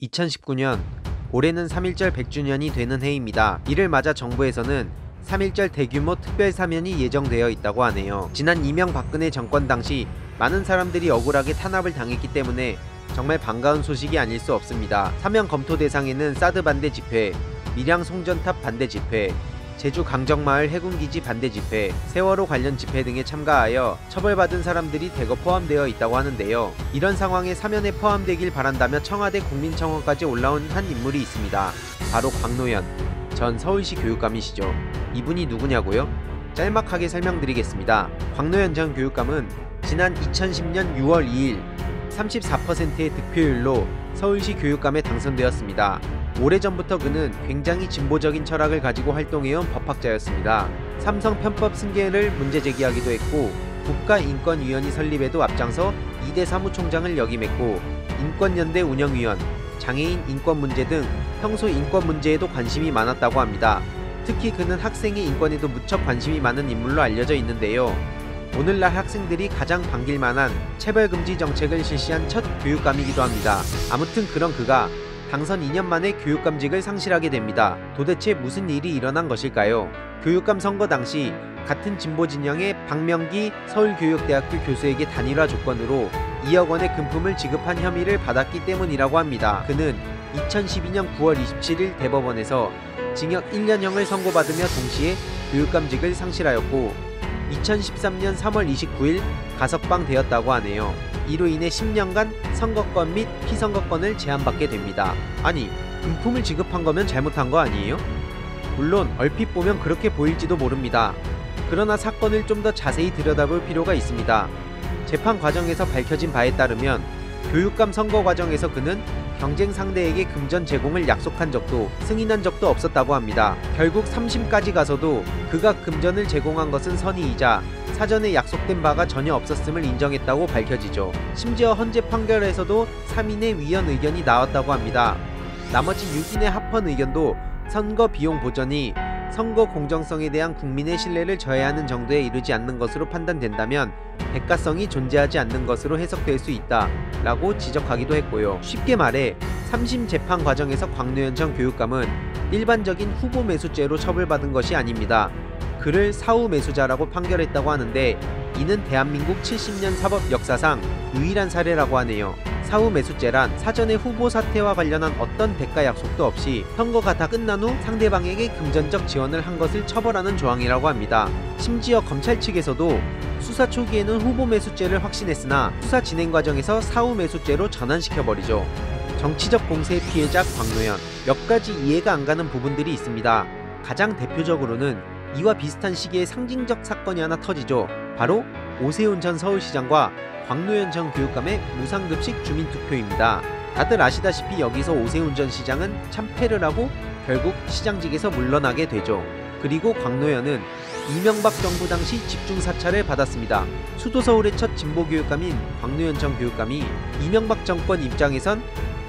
2019년 올해는 3.1절 100주년이 되는 해입니다. 이를 맞아 정부에서는 3.1절 대규모 특별사면이 예정되어 있다고 하네요. 지난 이명박근혜 정권 당시 많은 사람들이 억울하게 탄압을 당했기 때문에 정말 반가운 소식이 아닐 수 없습니다. 사면 검토 대상에는 사드 반대 집회, 밀양 송전탑 반대 집회, 제주 강정마을 해군기지 반대 집회, 세월호 관련 집회 등에 참가하여 처벌받은 사람들이 대거 포함되어 있다고 하는데요. 이런 상황에 사면에 포함되길 바란다며 청와대 국민청원까지 올라온 한 인물이 있습니다. 바로 광노현 전 서울시 교육감이시죠. 이분이 누구냐고요? 짤막하게 설명드리겠습니다. 광노현 전 교육감은 지난 2010년 6월 2일 34%의 득표율로 서울시 교육감에 당선되었습니다. 오래전부터 그는 굉장히 진보적인 철학을 가지고 활동해온 법학자였습니다. 삼성 편법 승계를 문제 제기하기도 했고 국가인권위원회 설립에도 앞장서 2대 사무총장을 역임했고 인권연대 운영위원, 장애인 인권 문제 등 평소 인권 문제에도 관심이 많았다고 합니다. 특히 그는 학생의 인권에도 무척 관심이 많은 인물로 알려져 있는데요. 오늘날 학생들이 가장 반길 만한 체벌금지 정책을 실시한 첫 교육감이기도 합니다. 아무튼 그런 그가 당선 2년 만에 교육감직을 상실하게 됩니다. 도대체 무슨 일이 일어난 것일까요? 교육감 선거 당시 같은 진보 진영의 박명기 서울교육대학교 교수에게 단일화 조건으로 2억 원의 금품을 지급한 혐의를 받았기 때문이라고 합니다. 그는 2012년 9월 27일 대법원에서 징역 1년형을 선고받으며 동시에 교육감직을 상실하였고 2013년 3월 29일 가석방되었다고 하네요. 이로 인해 10년간 선거권 및 피선거권을 제한받게 됩니다. 아니, 금품을 지급한 거면 잘못한 거 아니에요? 물론 얼핏 보면 그렇게 보일지도 모릅니다. 그러나 사건을 좀 더 자세히 들여다볼 필요가 있습니다. 재판 과정에서 밝혀진 바에 따르면 교육감 선거 과정에서 그는 경쟁 상대에게 금전 제공을 약속한 적도 승인한 적도 없었다고 합니다. 결국 3심까지 가서도 그가 금전을 제공한 것은 선의이자 사전에 약속된 바가 전혀 없었음을 인정했다고 밝혀지죠. 심지어 헌재 판결에서도 3인의 위헌 의견이 나왔다고 합니다. 나머지 6인의 합헌 의견도 선거 비용 보전이 선거 공정성에 대한 국민의 신뢰를 저해하는 정도에 이르지 않는 것으로 판단된다면 대가성이 존재하지 않는 것으로 해석될 수 있다 라고 지적하기도 했고요. 쉽게 말해 3심 재판 과정에서 광노현 전 교육감은 일반적인 후보 매수죄로 처벌받은 것이 아닙니다. 그를 사후 매수자라고 판결했다고 하는데 이는 대한민국 70년 사법 역사상 유일한 사례라고 하네요. 사후 매수죄란 사전에 후보 사퇴와 관련한 어떤 대가 약속도 없이 선거가 다 끝난 후 상대방에게 금전적 지원을 한 것을 처벌하는 조항이라고 합니다. 심지어 검찰 측에서도 수사 초기에는 후보 매수죄를 확신했으나 수사 진행 과정에서 사후 매수죄로 전환시켜버리죠. 정치적 공세의 피해자 광노현, 몇 가지 이해가 안 가는 부분들이 있습니다. 가장 대표적으로는 이와 비슷한 시기에 상징적 사건이 하나 터지죠. 바로 오세훈 전 서울시장과 광노현 전 교육감의 무상급식 주민투표입니다. 다들 아시다시피 여기서 오세훈 전 시장은 참패를 하고 결국 시장직에서 물러나게 되죠. 그리고 광노현은 이명박 정부 당시 집중사찰을 받았습니다. 수도 서울의 첫 진보교육감인 광노현 전 교육감이 이명박 정권 입장에선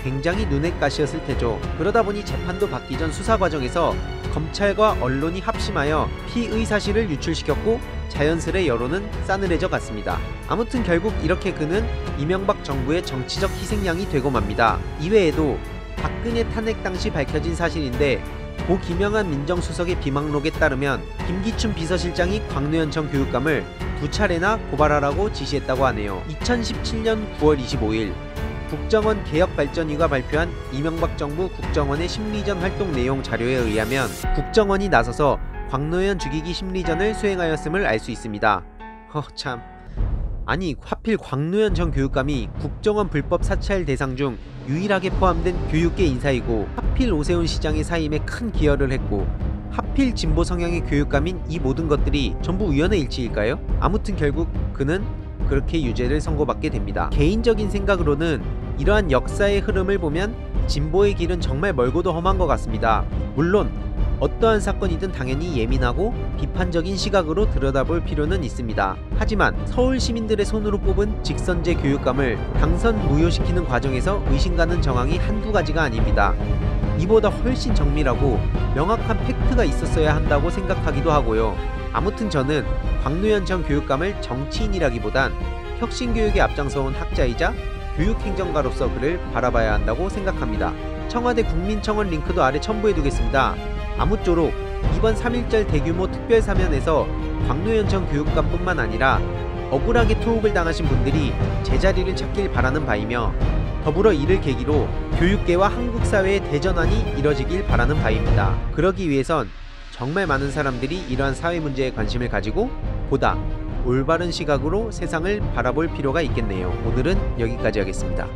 굉장히 눈엣 가시였을 테죠. 그러다 보니 재판도 받기 전 수사 과정에서 검찰과 언론이 합심하여 피의 사실을 유출시켰고 자연스레 여론은 싸늘해져 갔습니다. 아무튼 결국 이렇게 그는 이명박 정부의 정치적 희생양이 되고 맙니다. 이외에도 박근혜 탄핵 당시 밝혀진 사실인데 고 김영한 민정수석의 비망록에 따르면 김기춘 비서실장이 광노현 전 교육감을 2차례나 고발하라고 지시했다고 하네요. 2017년 9월 25일 국정원 개혁발전위가 발표한 이명박 정부 국정원의 심리전 활동 내용 자료에 의하면 국정원이 나서서 광노현 죽이기 심리전을 수행하였음을 알 수 있습니다. 참... 아니 하필 광노현 전 교육감이 국정원 불법 사찰 대상 중 유일하게 포함된 교육계 인사이고 하필 오세훈 시장의 사임에 큰 기여를 했고 하필 진보 성향의 교육감인 이 모든 것들이 전부 우연의 일치일까요? 아무튼 결국 그는 그렇게 유죄를 선고받게 됩니다. 개인적인 생각으로는 이러한 역사의 흐름을 보면 진보의 길은 정말 멀고도 험한 것 같습니다. 물론 어떠한 사건이든 당연히 예민하고 비판적인 시각으로 들여다볼 필요는 있습니다. 하지만 서울 시민들의 손으로 뽑은 직선제 교육감을 당선 무효시키는 과정에서 의심가는 정황이 한두 가지가 아닙니다. 이보다 훨씬 정밀하고 명확한 팩트가 있었어야 한다고 생각하기도 하고요. 아무튼 저는 광노현 전 교육감을 정치인이라기보단 혁신교육에 앞장서온 학자이자 교육행정가로서 그를 바라봐야 한다고 생각합니다. 청와대 국민청원 링크도 아래 첨부해두겠습니다. 아무쪼록 이번 3.1절 대규모 특별사면에서 광노현청 교육감뿐만 아니라 억울하게 투옥을 당하신 분들이 제자리를 찾길 바라는 바이며, 더불어 이를 계기로 교육계와 한국 사회의 대전환이 이뤄지길 바라는 바입니다. 그러기 위해선 정말 많은 사람들이 이러한 사회 문제에 관심을 가지고 보다 올바른 시각으로 세상을 바라볼 필요가 있겠네요. 오늘은 여기까지 하겠습니다.